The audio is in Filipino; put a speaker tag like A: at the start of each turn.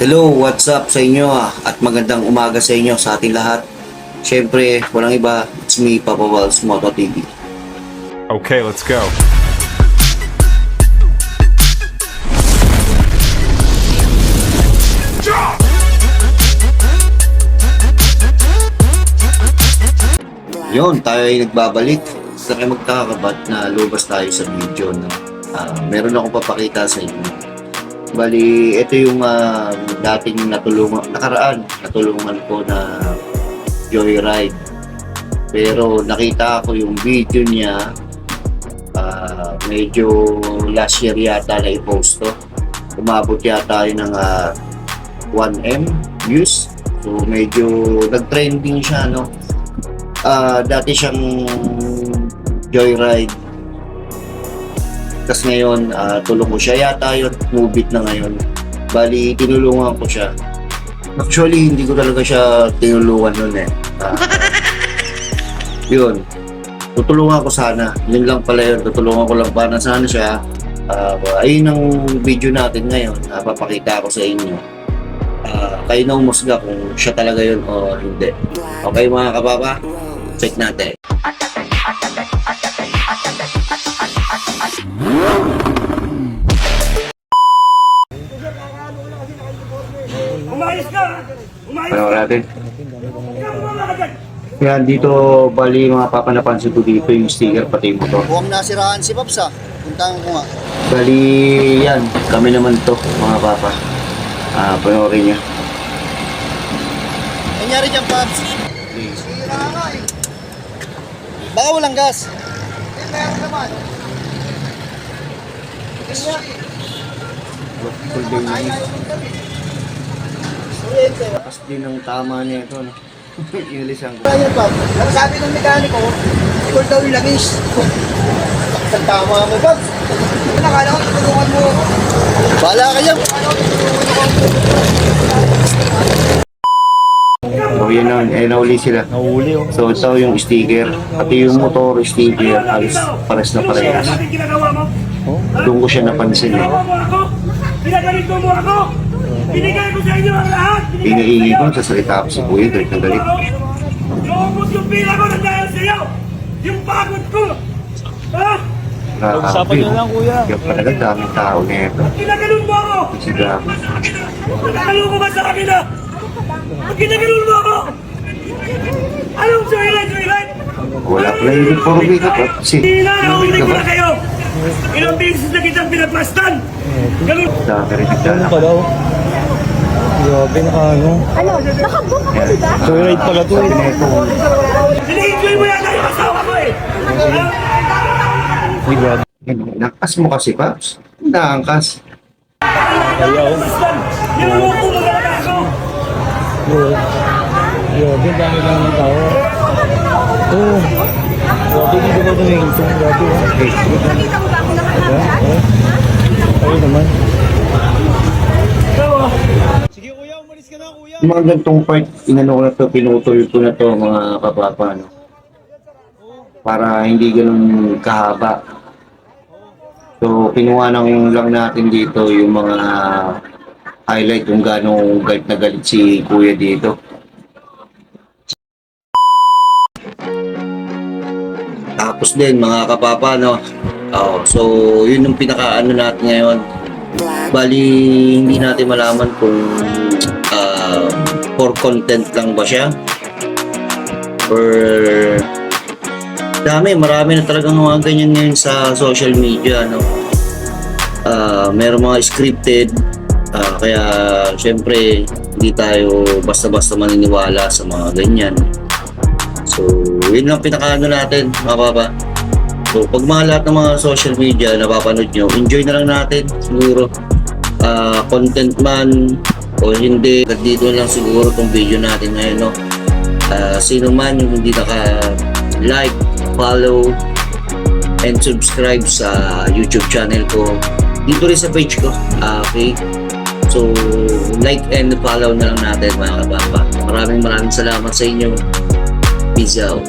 A: Hello, what's up sa inyo at magandang umaga sa inyo sa ating lahat. Siyempre, walang iba, it's me, Papa Walls, Moto TV.
B: Okay, let's go.
A: Yun, tayo ay nagbabalik. Sa kayo magkakabat na lubas tayo sa video. No? Meron akong papakita sa inyo. Bali, ito yung dating nakaraan natulungan ko na joyride. Pero nakita ko yung video niya, medyo last year yata na i-post to. Umabot yata yun ng 1M views. So medyo nag-trending siya, no? Dati siyang joyride. Tapos ngayon, tulong ko siya yata yun, move it na ngayon. Bali, tinulungan ko siya. Actually, hindi ko talaga siya tinulungan nun eh. Yun. Tutulungan ko sana. Yun lang pala yun. Tutulungan ko lang para sana siya. Ayun ang video natin ngayon. Papakita ko sa inyo. Kayo na umusga kung siya talaga yun o hindi. Okay mga kababa? Check natin.
C: Umayos ka! Umayos
A: Ano
C: ka!
A: natin?
C: Umayos!
A: Yan, dito bali mga papanapansin ko dito yung sticker pati yung motor.
D: Huwag nasiraan si Pops puntahan ko nga.
A: Bali yan, kami naman to mga papa. Panoorin niya.
D: Nangyari dyan, Pops. Sira nga eh. Baka walang gas. Meron naman.
A: Tapos din ang tama niya ito, no? Ilisan ko.
D: Ayan, Pops. Ang sabi ng mekaniko, ikol daw yung langis. Ang tama mo, Pops. Nakala ko, tutulungan mo. Bala ka dyan.
A: So yun na, nauli sila.
B: Nahuli oh.
A: So ito yung sticker, pati yung motor sticker, halos pares na parehas.
C: Ano ginagawa mo?
A: Doon ko siya napansin eh.
C: Ginawa mo ako? Pinaganito mo ako? Binigay ko sa inyo ang lahat!
A: Iniingi ko, sasalita ako si Kuya, galit na galit.
C: Naubos yung pila ko ng dahil sa'yo! Yung pagod ko! Ha?
B: Pag-usapan nyo lang, Kuya.
A: Yung talaga daming tao na ito.
C: Kinaganon mo ako!
A: Si Gab.
C: Nakalo ko ba sa kanila? Pag kinaganon mo ako! Anong joyride?
A: Wala pala yung uniforme ka pa. Si
C: Hinahuli ko na kayo! Ilang beses na kitang pinagpastan! Ganun!
A: dami rin nagdala.
B: Pala oh. Grabe na ano.
E: Ano? Nakabook ako, di ba?
B: Joyride pala to eh.
C: Sini-enjoy mo yata yung asawa ko eh!
B: Uy, grabe.
A: Nakas mo kasi, Paps. Naangkas.
B: Kaya oh.
C: Niluluko mo talaga ako!
B: Grabe, dami lang ng tao. Oh. Grabe, hindi ko ba tumingin. Grabe oh.
E: Nakita mo ba ako nakahanap?
B: Ayun naman. Sige kuya, umalis ka na kuya.
A: Yung mga gantong part, inano ko na to, pinutol ko na to mga kapapa, no? Para hindi ganun kahaba. So, kinuha lang natin dito yung mga highlight kung gano'ng galit na galit si Kuya dito. Tapos din mga kapapa, no? So, yun yung pinaka-ano natin ngayon. Bali, hindi natin malaman kung for content lang ba siya or marami na talagang mga ganyan ngayon sa social media, no? Meron mga scripted, kaya syempre hindi tayo basta-basta maniniwala sa mga ganyan. So yun lang pinakaano natin mga papa. So pag mga lahat ng mga social media napapanood nyo, enjoy na lang natin siguro. Content man o hindi, dito lang siguro tong video natin ngayon, no? Sino man yung hindi naka-like, follow, and subscribe sa YouTube channel ko, dito rin sa page ko. Okay? So, like and follow na lang natin mga kababa. Maraming salamat sa inyo. Peace out.